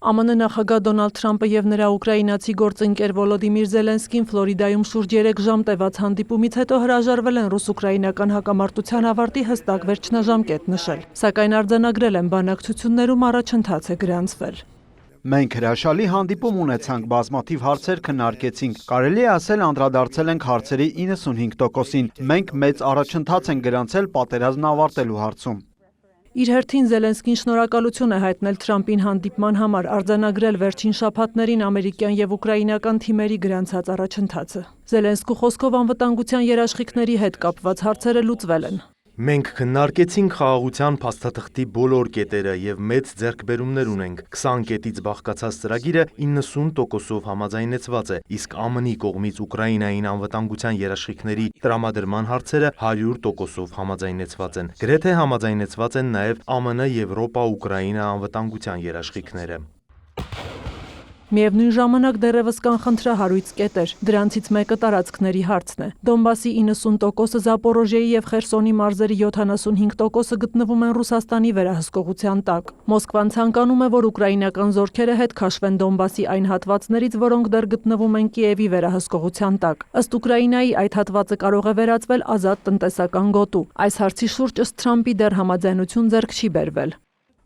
ԱՄՆ նախագահ Դոնալդ Թրամփը եւ նրա ուկրաինացի գործընկեր Վոլոդիմիր Զելենսկին Ֆլորիդայում շուրջ 3 ժամ տևած հանդիպումից հետո հրաժարվել են ռուս-ուկրաինական հակամարտության ավարտի հստակ վերջնաժամկետ նշել, սակայն արձանագրել են բանակցություններում առաջընթաց է գրանցվել։ Մենք հրաշալի հանդիպում ունեցանք, բազմաթիվ հարցեր քննարկեցինք, կարելի է ասել անդրադարձել ենք հարցերի 95%-ին, մենք մեծ առաջընթաց ենք գրանցել պատերազմն ավարտելու հարցում։ Իր հերթին Զելենսկին շնորհակալություն է հայտնել Թրամփին հանդիպման համար, արձանագրել վերջին շաբաթներին ամերիկյան եւ ուկրաինական թիմերի գրանցած առաջընթացը։ Զելենսկու խոսքով անվտանգության երաշխիքների հետ կապված հարցերը լուծվել են։ Մենք քննարկեցինք խաղաղության փաստաթղթի բոլոր կետերը եւ մեծ ձեռքբերումներ ունենք։ 20 կետից բաղկացած ծրագիրը 90%-ով համաձայնեցված է, իսկ ԱՄՆ-ի կողմից Ուկրաինային անվտանգության երաշխիքների տրամադրման հարցերը 100%-ով համաձայնեցված են։ Գրեթե համաձայնեցված են նաեւ ԱՄՆ, Եվրոպա, Ուկրաինա անվտանգության երաշխիքները։ Միևնույն ժամանակ դեռևս կան խնդրահարույց կետեր, դրանցից մեկը տարածքների հարցն է։ Դոնբասի 90%-ը Զապորոժիեի եւ Խերսոնի մարզերի 75%-ը գտնվում են Ռուսաստանի վերահսկողության տակ։ Մոսկվան ցանկանում է, որ ուկրաինական զորքերը հետ քաշվեն Դոնբասի այն հատվածներից, որոնք դեռ գտնվում են Կիևի վերահսկողության տակ։ Ըստ Ուկրաինայի այդ հատվածը կարող է վերածվել ազատ տնտեսական գոտու։ Այս հարցի շուրջ ըստ Թրամփի դեռ համաձայնություն ձեռք չի բերվել։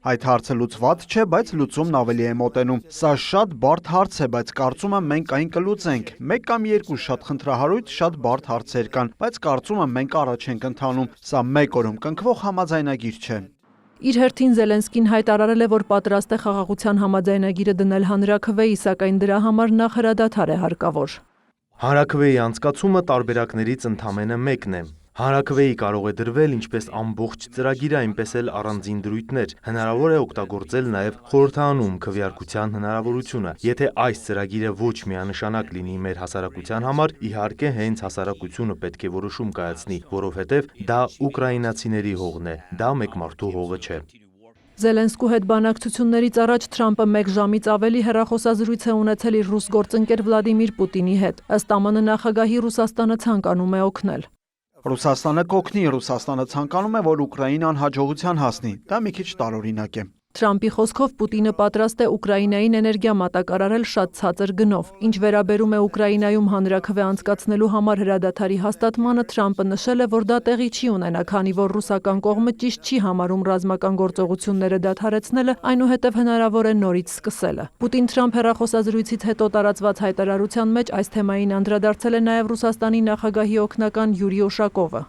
Այդ հարցը լուծված չէ, բայց լուծումն ավելի է մոտենում։ Սա շատ բարդ հարց է, բայց կարծում եմ մենք այն կլուծենք։ Մեկ կամ երկու շատ խնդրահարույց, շատ բարդ հարցեր կան, բայց կարծում եմ մենք առաջ ենք ընթանում։ Սա մեկ օրում կնքվող համաձայնագիր չէ։ Իր հերթին Զելենսկին հայտարարել է, որ պատրաստ է խաղաղության համաձայնագիրը դնել հանրաքվեի, սակայն դրա համար նախ հրադադար է հարկավոր։ Հանրաքվեի անցկացումը տարբերակներից ընդամենը մեկն է։ Հանրաքվեի կարող է դրվել ինչպես ամբողջ ծրագիրը, այնպես էլ առանձին դրույթներ։ Հնարավոր է օգտագործել նաև խորհրդանում քվեարկության հնարավորությունը։ Եթե այս ծրագիրը ոչ միանշանակ լինի մեր հասարակության համար, իհարկե հենց հասարակությունը պետք է որոշում կայացնի, որովհետև դա ուկրաինացիների հողն է, դա մեկ մարդու հողը չէ։ Զելենսկու հետ բանակցություններից առաջ Թրամփը 1 ժամից ավելի հեռախոսազրույց է ունեցել իր ռուս գործընկեր Վլադիմիր Պուտինի հետ։ Ըստ ԱՄՆ նախագահի Ռուսաստանը ցանկանում է օգնել։ Ռուսաստանը կօգնի, Ռուսաստանը ցանկանում է, որ Ուկրաինան հաջողության հասնի։ Դա մի քիչ տարօրինակ է։ Թրամփի խոսքով Պուտինը պատրաստ է Ուկրաինային էներգիա մատակարարել շատ ցածր գնով։ Ինչ վերաբերում է Ուկրաինայում հանրաքվե անցկացնելու համար հրադադարի հաստատմանը, Թրամփը նշել է, որ դա տեղի չի ունենա, քանի որ ռուսական կողմը ճիշտ չի համարում ռազմական գործողությունները դադարեցնելը, այնուհետև հնարավոր է նորից սկսելը։ Պուտին-Թրամփ հեռախոսազրույցից հետո տարածված հայտարարության մեջ այս թեմային անդրադարձել է նաև Ռուսաստանի նախագահի օգնական Յուրի Ուշակովը։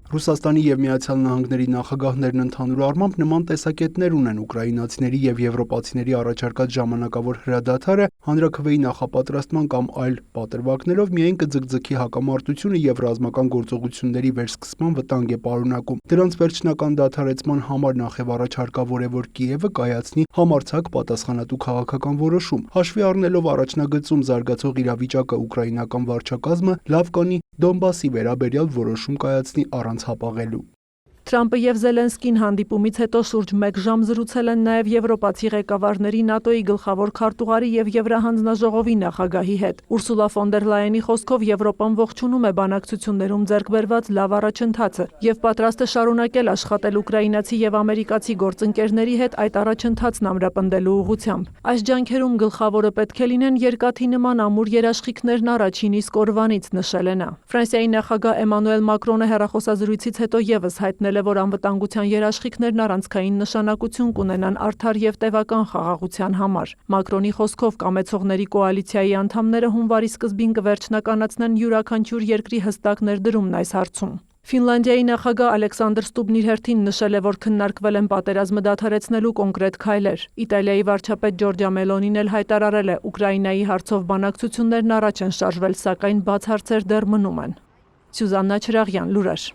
Ռուսաստանի եւ Միացյալ Նահանգների նախագահներն ընդհանուր առմամբ նման տեսակետներ ունեն ուկրաինացիների եւ եվրոպացիների առաջարկած ժամանակավոր հրադադարը հանրաքվեի նախապատրաստման կամ այլ պատրվակներով միայն կձգձգի հակամարտությունը եւ ռազմական գործողությունների վերսկսման վտանգ է պարունակում։ Դրանց վերջնական դադարեցման համար նախ առաջարկավոր է, որ Կիևը կայացնի համարձակ պատասխանատու քաղաքական որոշում։ Հաշվի առնելով առաջնագծում զարգացող իրավիճակը ուկրաինական վարչակազմը լավ կանի Դոնբասի վերաբերյալ որոշում կայացնի առանց հապաղելու։ Թրամփը եւ Զելենսկին հանդիպումից հետո շուրջ 1 ժամ զրուցել են նաև եվրոպացի ղեկավարների ՆԱՏՕ-ի գլխավոր քարտուղարի եւ Եվրահանձնաժողովի նախագահի հետ։ Ուրսուլա ֆոն դեր Լայենի խոսքով Եվրոպան ողջունում է բանակցություններում ձեռք բերված լավ առաջընթացը եւ պատրաստ է շարունակել աշխատել ուկրաինացի եւ ամերիկացի գործընկերների հետ այդ առաջընթացն ամրապնդելու ուղղությամբ։ Այս ջանքերում գլխավորը պետք է լինեն երկաթի նման ամուր երաշխիքներն առաջին իսկ օրվանից, նշել է նա։ Ֆրանսիայի նախագահ Էմանուել Մակրոնը հեռախոսազրույցից հետո եւս հայտնել է, որ անվտանգության երաշխիքներն առանցքային նշանակություն կունենան արդար եւ տևական խաղաղության համար։ Մակրոնի խոսքով կամեցողների կոալիցիայի անդամները հունվարի սկզբին կվերջնականացնեն յուրաքանչյուր երկրի հստակ ներդրումն այս հարցում։ Ֆինլանդիայի նախագահ Ալեքսանդր Ստուբն իր հերթին նշել է, որ քննարկվել են պատերազմը դադարեցնելու կոնկրետ քայլեր։ Իտալիայի վարչապետ Ջորջա Մելոնին էլ հայտարարել է, Ուկրաինայի հարցով բանակցություններն առաջ են շարժվել, սակայն բաց հարցեր դեռ մնում են։ Սյուզաննա Չրաղյան, Լուրեր։